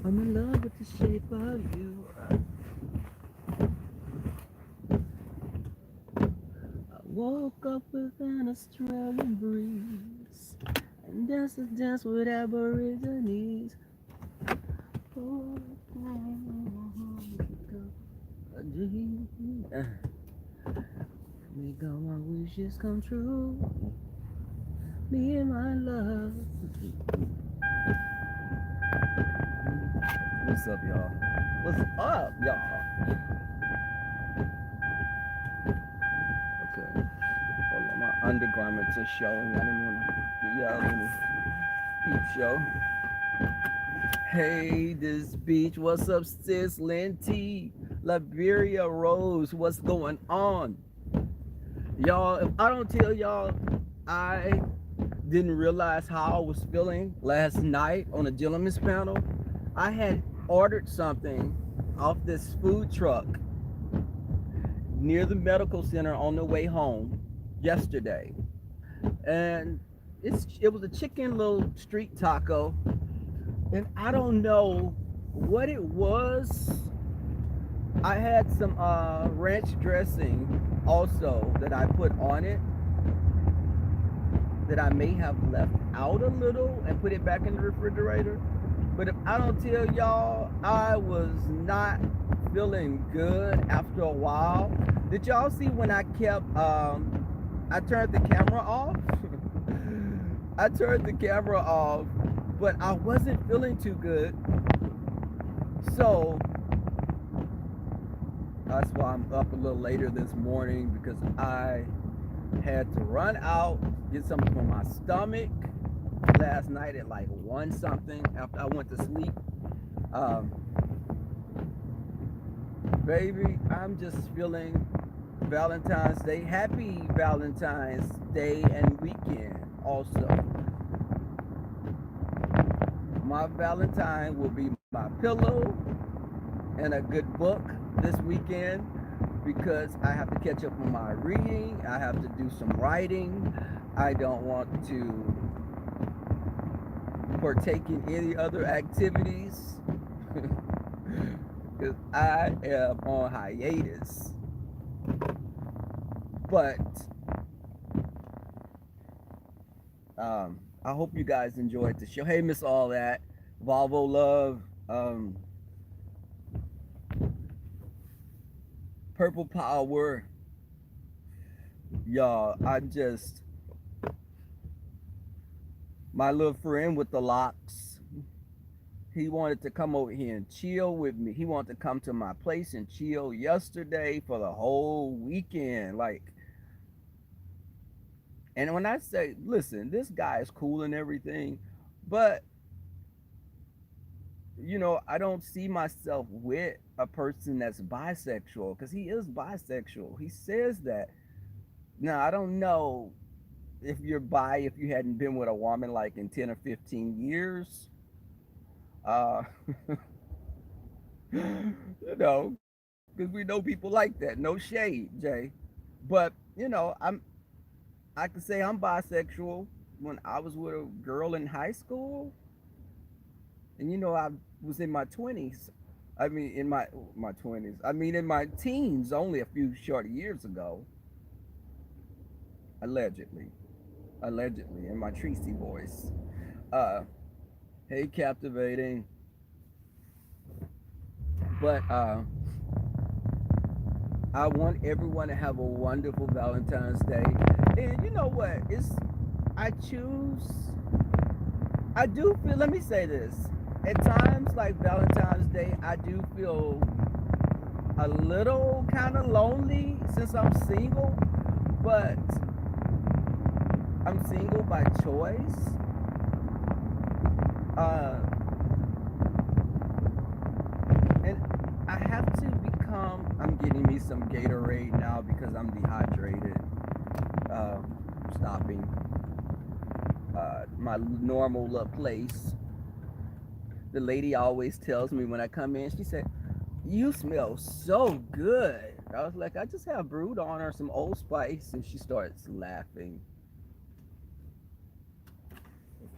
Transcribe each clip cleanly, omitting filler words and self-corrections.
I'm in love with the shape of you. I woke up with an Australian breeze and dance to dance with Aborigines. Oh, a dream. Make all my wishes come true. Me and my love. What's up, y'all? What's up, y'all? Okay. Hold on, my undergarments are showing. I didn't want to give y'all a little peep show. Hey, this beach. What's up, sis? Linty, Liberia Rose. What's going on? Y'all, if I don't tell y'all, I didn't realize how I was feeling last night on a gentleman's panel. I had ordered something off this food truck near the medical center on the way home yesterday. And it was a chicken little street taco. And I don't know what it was. I had some ranch dressing also that I put on it that I may have left out a little and put it back in the refrigerator. But if I don't tell y'all, I was not feeling good after a while. Did y'all see when I kept, I turned the camera off? I turned the camera off, but I wasn't feeling too good. So that's why I'm up a little later this morning, because I had to run out, get something for my stomach last night at like 1 something after I went to sleep. Um, Baby, I'm just feeling Valentine's Day. Happy Valentine's Day and weekend also. My Valentine will be my pillow and a good book this weekend, because I have to catch up on my reading. I have to do some writing. I don't want to partake in any other activities because I am on hiatus. But I hope you guys enjoyed the show. Hey, Miss All That, Volvo Love, Purple Power, y'all. My little friend with the locks, he wanted to come over here and chill with me. He wanted to come to my place and chill yesterday for the whole weekend. And when I say, listen, this guy is cool and everything, but I don't see myself with a person that's bisexual, because he is bisexual. He says that. Now, I don't know if you're bi if you hadn't been with a woman like in 10 or 15 years. Uh, because we know people like that. No shade, Jay. But, I can say I'm bisexual. When I was with a girl in high school, and I was in my 20s. I mean, in my 20s. I mean, in my teens, only a few short years ago, allegedly, in my Tracy voice. Uh, hey, captivating. But I want everyone to have a wonderful Valentine's Day. And you know what? I choose. I do feel. Let me say this. At times like Valentine's Day, I do feel a little kind of lonely since I'm single, but I'm single by choice. Uh, and I have to become. I'm getting me some Gatorade now because I'm dehydrated. Stopping my normal place. The lady always tells me when I come in, she said, "You smell so good." I was like, "I just have brewed on or some Old Spice," and she starts laughing.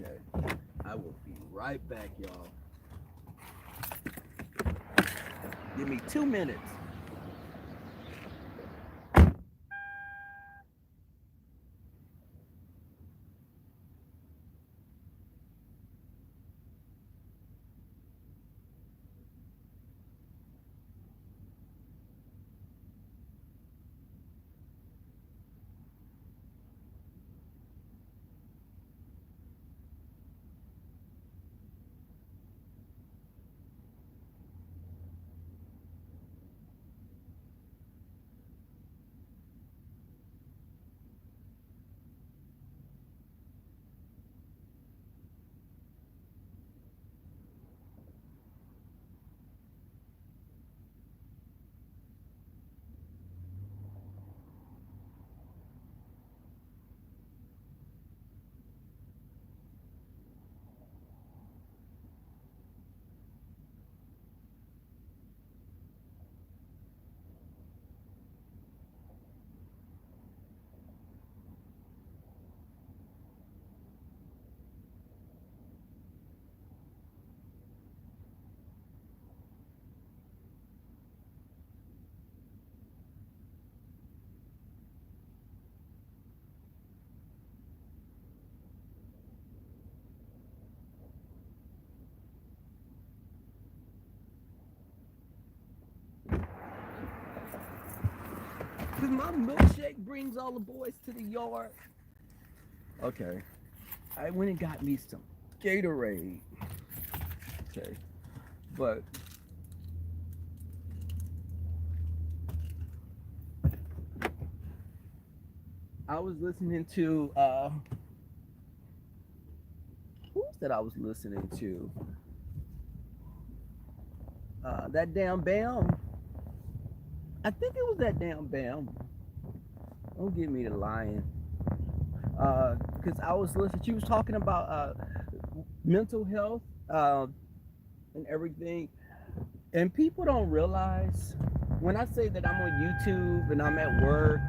Okay, I will be right back, y'all. Give me 2 minutes. Because my milkshake brings all the boys to the yard. Okay. I went and got me some Gatorade. Okay. But I was listening to who was that I was listening to? That damn Bam. I think it was that damn Bam. Don't give me the lying. Because I was listening. She was talking about mental health and everything, and people don't realize when I say that I'm on YouTube and I'm at work.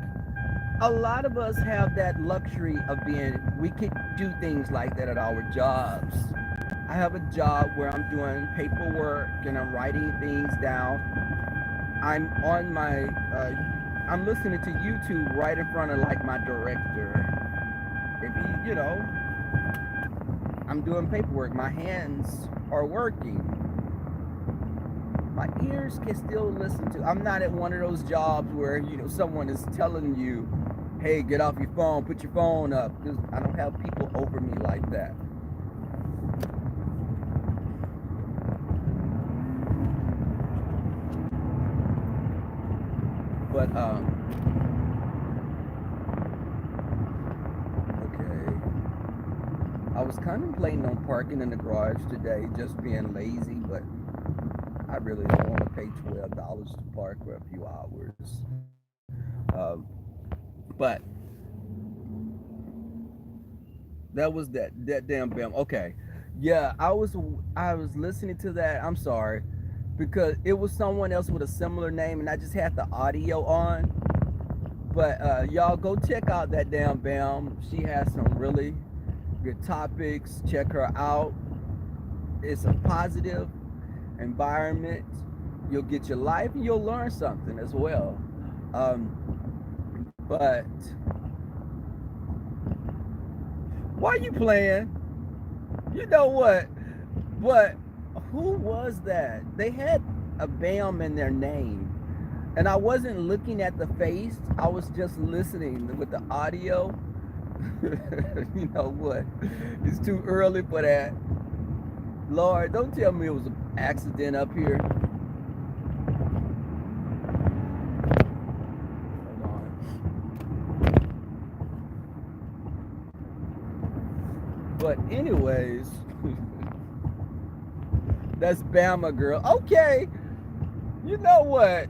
A lot of us have that luxury of being. We could do things like that at our jobs. I have a job where I'm doing paperwork and I'm writing things down. I'm on my. I'm listening to YouTube right in front of like my director. If he, I'm doing paperwork. My hands are working. My ears can still listen to. I'm not at one of those jobs where someone is telling you, "Hey, get off your phone. Put your phone up." Because I don't have people over me like that. But okay. I was contemplating on parking in the garage today, just being lazy, but I really don't want to pay $12 to park for a few hours. But that was that damn Bam. Okay, yeah, I was listening to that. I'm sorry, because it was someone else with a similar name, and I just had the audio on. But y'all go check out that damn Bam. She has some really good topics. Check her out. It's a positive environment. You'll get your life and you'll learn something as well. But why are you playing? You know what? But who was that? They had a Bam in their name. And I wasn't looking at the face. I was just listening with the audio. You know what? It's too early for that. Lord, don't tell me it was an accident up here. Hold on. But anyways, that's Bama girl. Okay, you know what?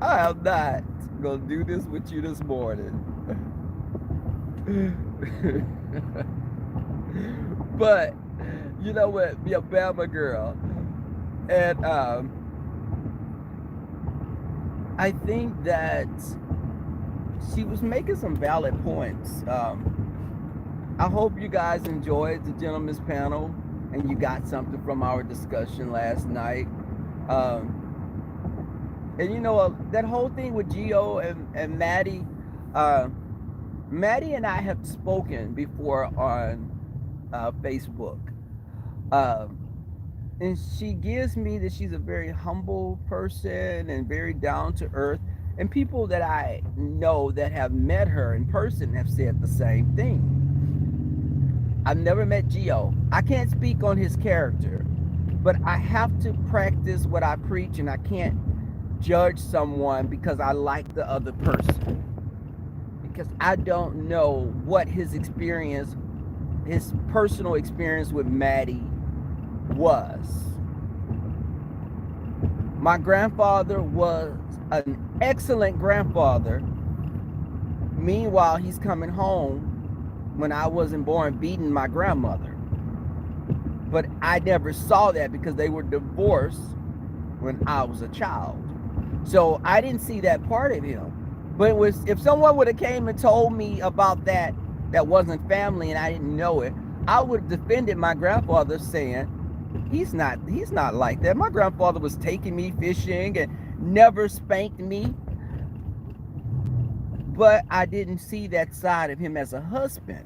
I am not gonna do this with you this morning. But you know what? Be a Bama girl, and I think that she was making some valid points. I hope you guys enjoyed the gentleman's panel. and you got something from our discussion last night. Um, and that whole thing with Gio and Maddie, uh, Maddie and I have spoken before on Facebook. Um, and she gives me that she's a very humble person and very down to earth. And people that I know that have met her in person have said the same thing. I've never met Gio. I can't speak on his character, but I have to practice what I preach, and I can't judge someone because I like the other person. Because I don't know what his experience, his personal experience with Maddie was. My grandfather was an excellent grandfather. Meanwhile, he's coming home when I wasn't born beating my grandmother. But I never saw that because they were divorced when I was a child. So I didn't see that part of him. But it was, if someone would have came and told me about that wasn't family and I didn't know it, I would have defended my grandfather saying, he's not like that. My grandfather was taking me fishing and never spanked me. But I didn't see that side of him as a husband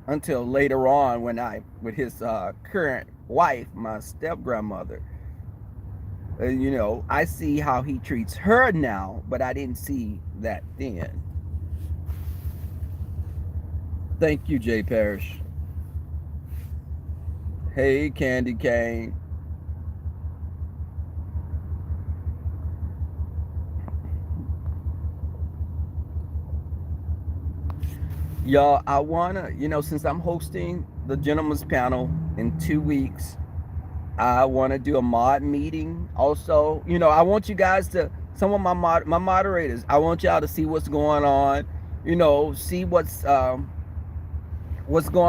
until later on when with his current wife, my step grandmother. I see how he treats her now, but I didn't see that then. Thank you, Jay Parrish. Hey, Candy Cane. Y'all, I wanna, since I'm hosting the gentleman's panel in 2 weeks, I want to do a mod meeting. Also, I want you guys to, some of my moderators, I want y'all to see what's going on. See what's going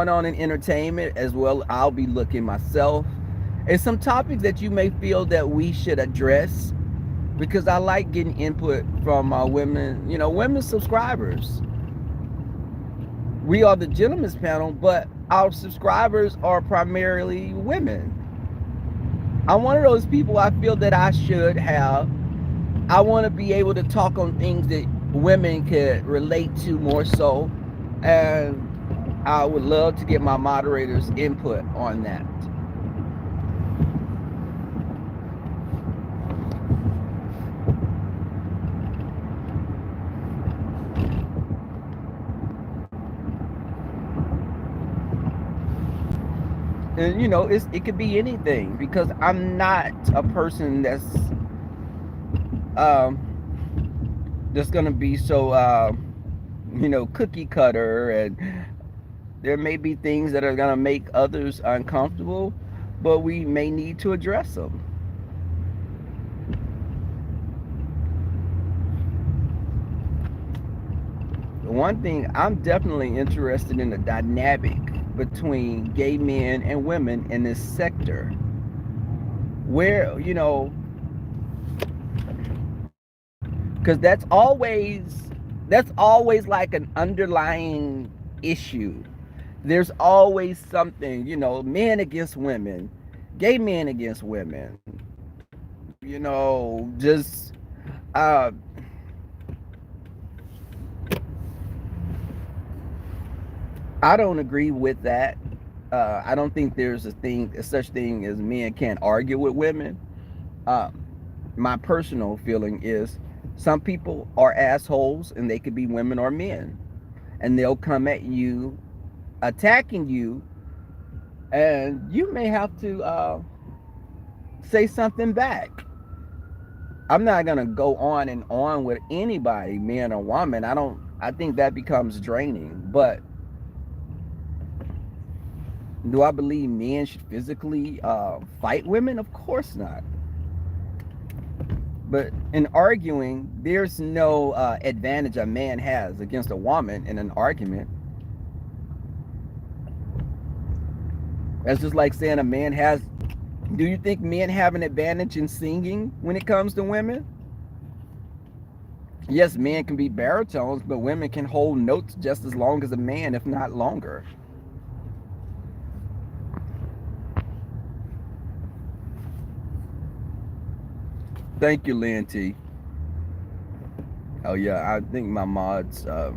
on in entertainment as well. I'll be looking myself, and some topics that you may feel that we should address, because I like getting input from women, women subscribers. We are the gentleman's panel, but our subscribers are primarily women. I'm one of those people I feel that I should have. I want to be able to talk on things that women could relate to more so. And I would love to get my moderators' input on that. And it could be anything, because I'm not a person that's gonna be so cookie cutter, and there may be things that are gonna make others uncomfortable, but we may need to address them. One thing, I'm definitely interested in the dynamic between gay men and women in this sector, where because that's always like an underlying issue. There's always something, men against women, gay men against women, just I don't agree with that. I don't think there's a such thing as men can't argue with women. Uh, my personal feeling is some people are assholes, and they could be women or men, and they'll come at you, attacking you, and you may have to say something back. I'm not gonna go on and on with anybody, man or woman. I think that becomes draining. But do I believe men should physically fight women? Of course not. But in arguing, there's no advantage a man has against a woman in an argument. That's just like saying a man has. Do you think men have an advantage in singing when it comes to women? Yes, men can be baritones, but women can hold notes just as long as a man, if not longer. Thank you, Lynn T. Oh yeah, I think my mods. Okay.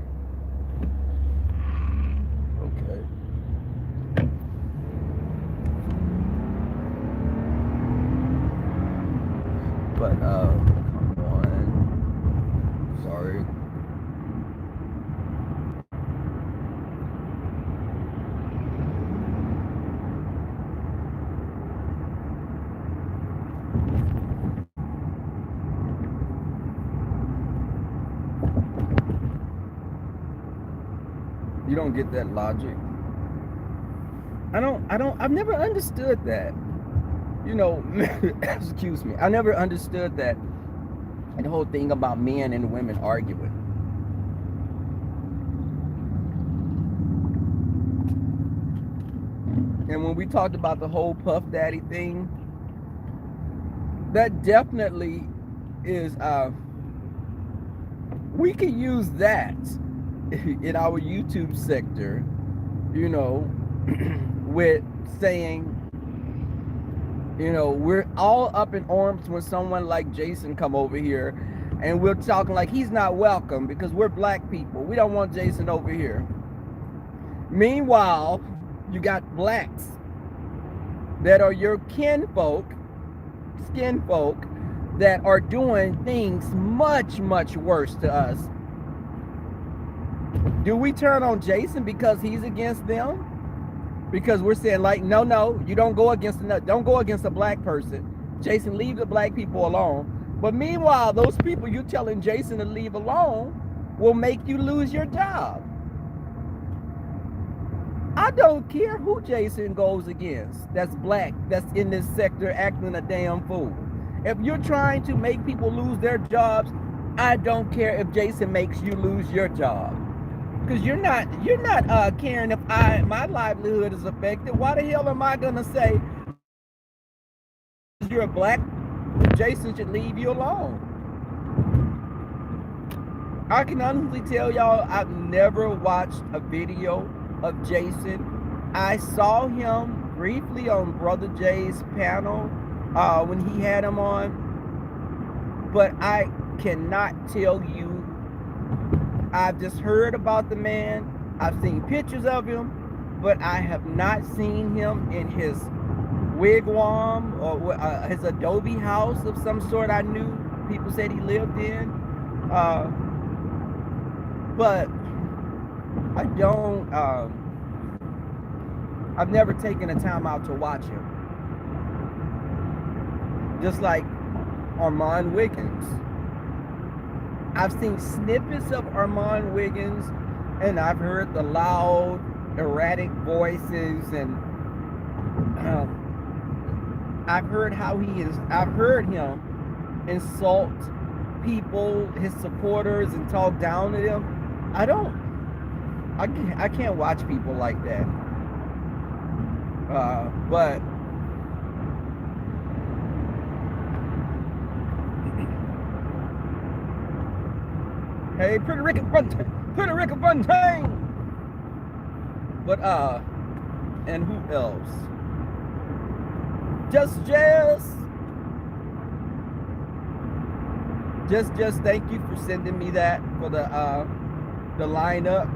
But come on. Sorry. You don't get that logic. I've never understood that. You know, excuse me. I never understood that. And the whole thing about men and women arguing. And when we talked about the whole Puff Daddy thing, that definitely is, we can use that in our YouTube sector, you know, with saying, you know, we're all up in arms when someone like Jason come over here, and we're talking like he's not welcome because we're black people. We don't want Jason over here. Meanwhile, you got blacks that are your skin folk that are doing things much, much worse to us. Do we turn on Jason because he's against them? Because we're saying like, no, you don't go against a black person. Jason, leave the black people alone. But meanwhile, those people you telling Jason to leave alone will make you lose your job. I don't care who Jason goes against that's black, that's in this sector acting a damn fool. If you're trying to make people lose their jobs, I don't care if Jason makes you lose your job. Because you're not caring if my livelihood is affected. Why the hell am I gonna say you're a black, Jason should leave you alone? I can honestly tell y'all I've never watched a video of Jason. I saw him briefly on Brother Jay's panel when he had him on, but I cannot tell you. I've just heard about the man. I've seen pictures of him, but I have not seen him in his wigwam or his adobe house of some sort I knew people said he lived in. But I don't, I've never taken the time out to watch him. Just like Armand Wiggins. I've seen snippets of Armand Wiggins, and I've heard the loud, erratic voices, and I've heard him insult people, his supporters, and talk down to them. I can't watch people like that. But hey, Puerto Rican Bunting. But and who else? Just thank you for sending me that for the lineup.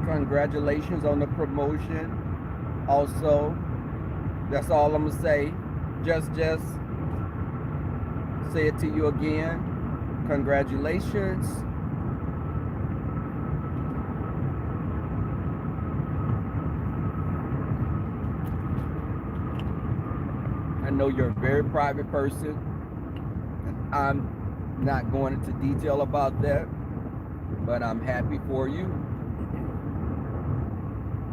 Congratulations on the promotion. Also, that's all I'm gonna say. Just say it to you again. Congratulations. I know you're a very private person. I'm not going into detail about that, but I'm happy for you.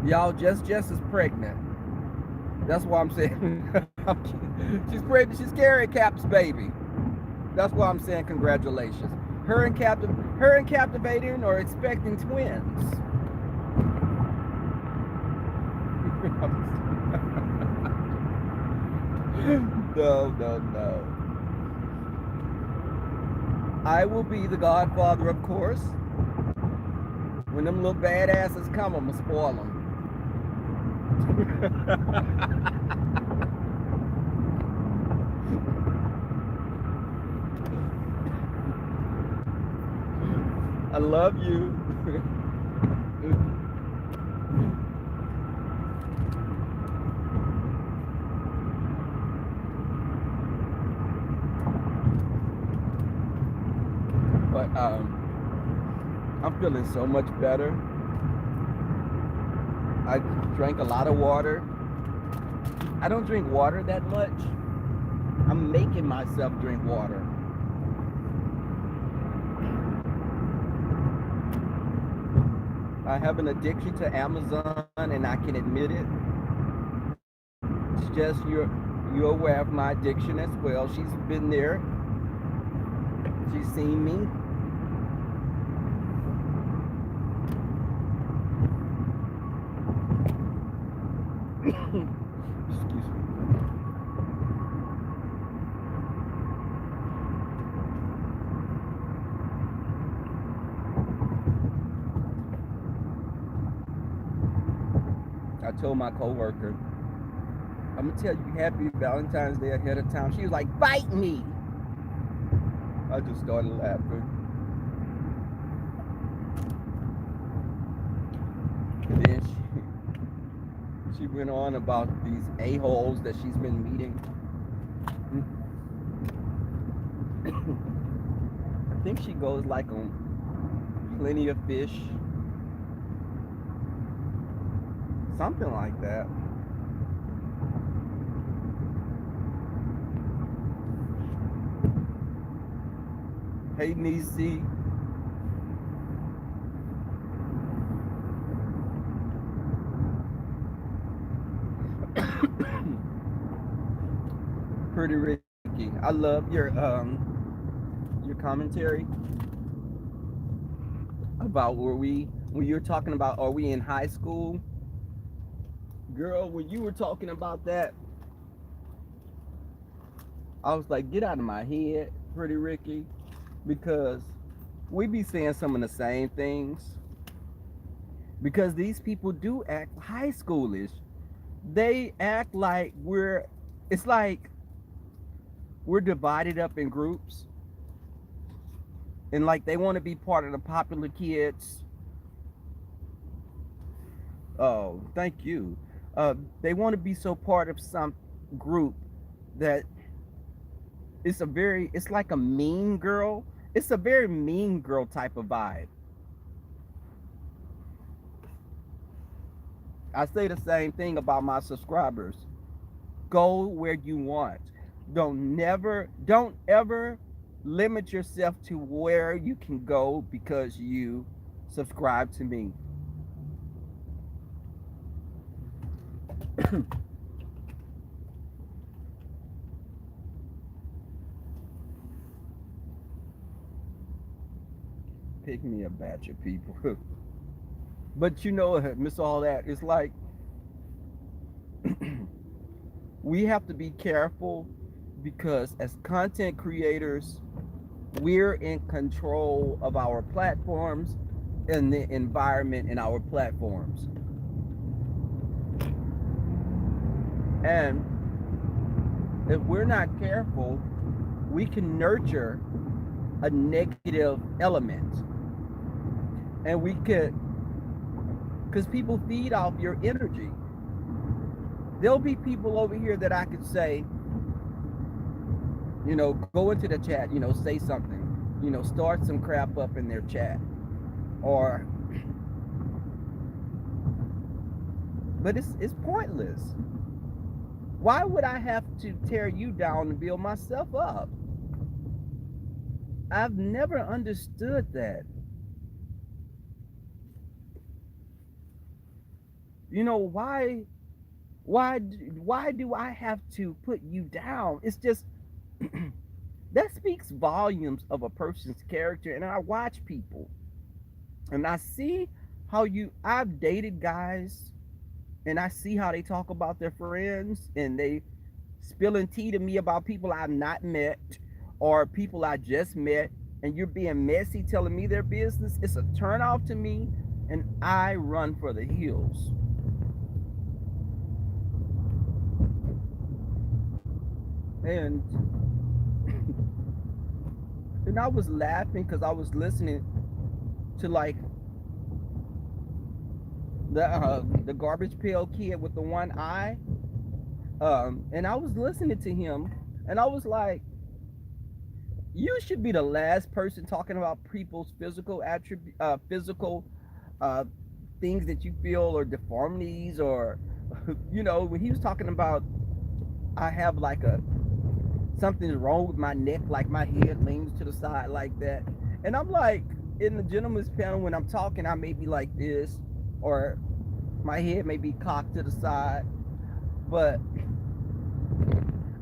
Y'all, Jess is pregnant. That's why I'm saying she's pregnant. She's carrying Cap's baby. That's why I'm saying congratulations. Her and Captivating are expecting twins. No. I will be the godfather, of course. When them little badasses come, I'ma spoil them. I love you. But I'm feeling so much better. I drank a lot of water. I don't drink water that much. I'm making myself drink water. I have an addiction to Amazon and I can admit it. It's just you're aware of my addiction as well. She's been there. She's seen me. Excuse me. I told my coworker, I'm gonna tell you happy Valentine's Day ahead of time. She was like, bite me. I just started laughing. And then she went on about these a-holes that she's been meeting. I think she goes like on Plenty of Fish. Something like that. Hey, Nisi. Pretty Ricky. I love your commentary about when you're talking about are we in high school? Girl, when you were talking about that, I was like, get out of my head, Pretty Ricky, because we be saying some of the same things. Because these people do act high schoolish. They act like it's like we're divided up in groups and like they want to be part of the popular kids. Oh, thank you. They want to be so part of some group that it's like a mean girl. It's a very mean girl type of vibe. I say the same thing about my subscribers. Go where you want. Don't ever limit yourself to where you can go because you subscribe to me. Pick me a batch of people. But you know, miss all that. It's like we have to be careful because as content creators, we're in control of our platforms and the environment in our platforms. And if we're not careful, we can nurture a negative element. And we could, because people feed off your energy. There'll be people over here that I could say, go into the chat, say something, start some crap up in their chat. Or, but it's pointless. Why would I have to tear you down and build myself up? I've never understood that. Why do I have to put you down? It's just that speaks volumes of a person's character. And I watch people and I see how I've dated guys and I see how they talk about their friends and they spilling tea to me about people I've not met or people I just met. and you're being messy telling me their business, it's a turn off to me, and I run for the hills. And then I was laughing because I was listening to like the garbage pail kid with the one eye, and I was listening to him, and I was like, you should be the last person talking about people's physical attribute, physical uh, things that you feel or deformities or, when he was talking about I have like a something's wrong with my neck, like my head leans to the side like that, and I'm like, in the gentleman's panel when I'm talking, I may be like this, or my head may be cocked to the side, but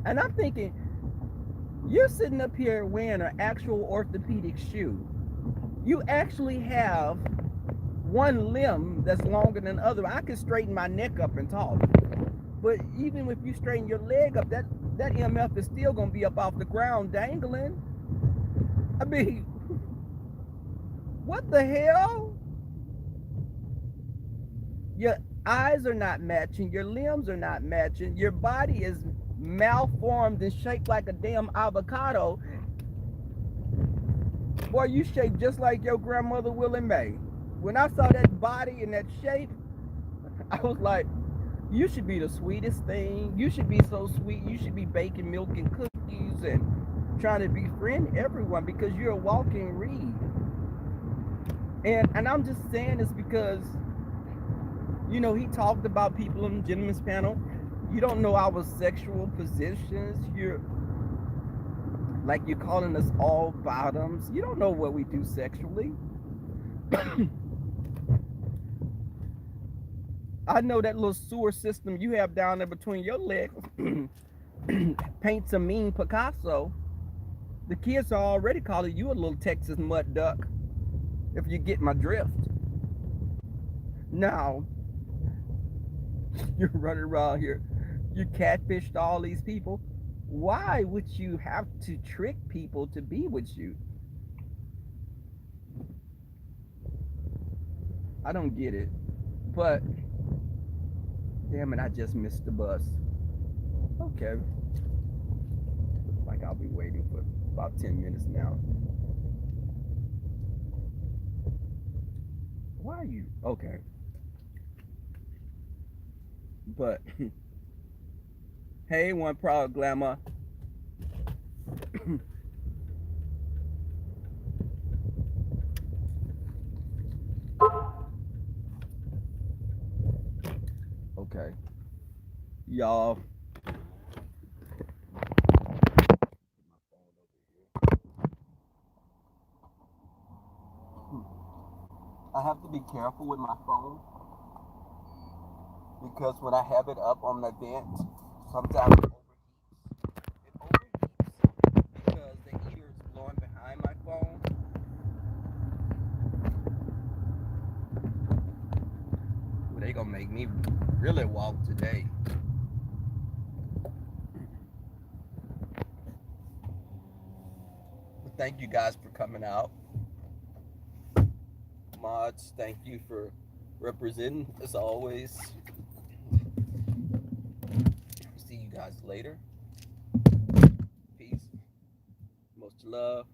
and I'm thinking, you're sitting up here wearing an actual orthopedic shoe. You actually have one limb that's longer than the other. I can straighten my neck up and talk. But even if you straighten your leg up, that MF is still gonna be up off the ground dangling. I mean, what the hell? Your eyes are not matching, your limbs are not matching, your body is malformed and shaped like a damn avocado. Boy, you shaped just like your grandmother Willie Mae. When I saw that body and that shape, I was like, you should be the sweetest thing. You should be so sweet. You should be baking milk and cookies and trying to befriend everyone because you're a walking reed. And I'm just saying this because, he talked about people in the gentleman's panel. You don't know our sexual positions. You're calling us all bottoms. You don't know what we do sexually. I know that little sewer system you have down there between your legs paints a mean Picasso. The kids are already calling you a little Texas mud duck, if you get my drift. Now, you're running around here, you catfished all these people. Why would you have to trick people to be with you? I don't get it. But, damn it, I just missed the bus. Okay. Looks like I'll be waiting for about 10 minutes now. Why are you? Okay. But, hey, one proud glamour. Okay. Y'all. I have to be careful with my phone because when I have it up on the vent, sometimes it overheats because the heater is blowing behind my phone. Well, they gonna make me really walk today. But thank you guys for coming out. Mods, thank you for representing as always. See you guys later. Peace. Most love.